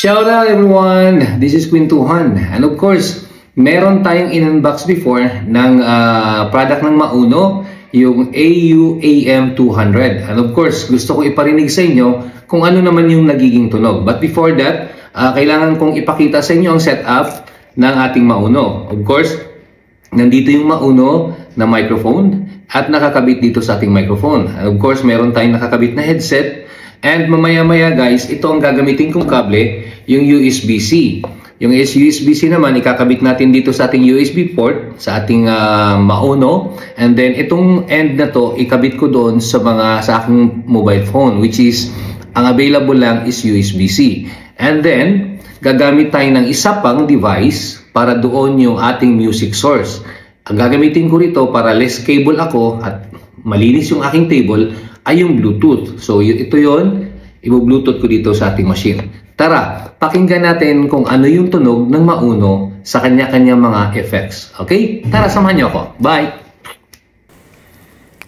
Shout out everyone! This is Quintuhan. And of course, meron tayong in-unbox before ng product ng Mauno, yung AU-AM200. And of course, gusto ko iparinig sa inyo kung ano naman yung nagiging tunog. But before that, kailangan kong ipakita sa inyo ang setup ng ating Mauno. Of course, nandito yung Mauno na microphone at nakakabit dito sa ating microphone. And of course, meron tayong nakakabit na headset. And mamaya-maya guys, ito ang gagamitin kong kable, yung USB-C. Yung USB-C naman, ikakabit natin dito sa ating USB port, sa ating Mauno. And then, itong end na to, ikabit ko doon sa aking mobile phone, which is, ang available lang is USB-C. And then, gagamit tayo ng isa pang device para doon yung ating music source. Ang gagamitin ko rito para less cable ako at malinis yung aking table ay yung Bluetooth. So, ito yon, i-Bluetooth ko dito sa ating machine. Tara, pakinggan natin kung ano yung tunog ng Mauno sa kanya-kanya mga effects. Okay? Tara, samahan niyo ako. Bye!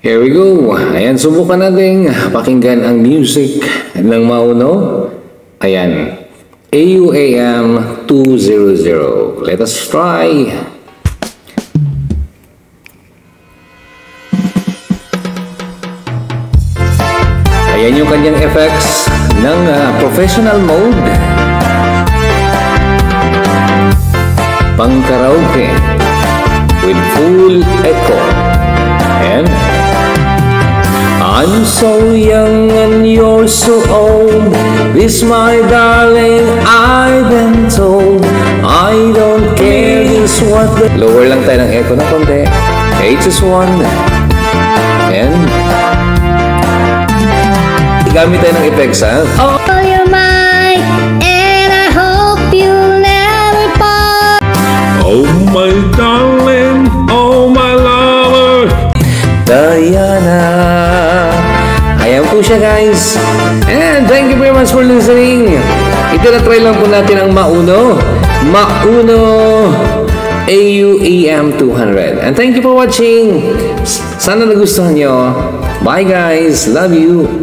Here we go. Ayan, subukan natin pakinggan ang music ng Mauno. Ayan. AU-AM200. Let us try. Ayan yung kanyang effects ng professional mode. Pang karaoke with full echo. And I'm so young and you're so old. This my darling, I've been told. I don't care is what the... Lower lang tayo ng echo na konti. HS1. And gamit tayo ng effects, ha? Oh, you're mine, and I hope you'll never part. Oh, my darling, oh, my lover, Diana. Ayan po siya, guys. And thank you very much for listening. Ito na try lang po natin ang Mauno AU-AM200. And thank you for watching. Sana nagustuhan nyo. Bye, guys. Love you.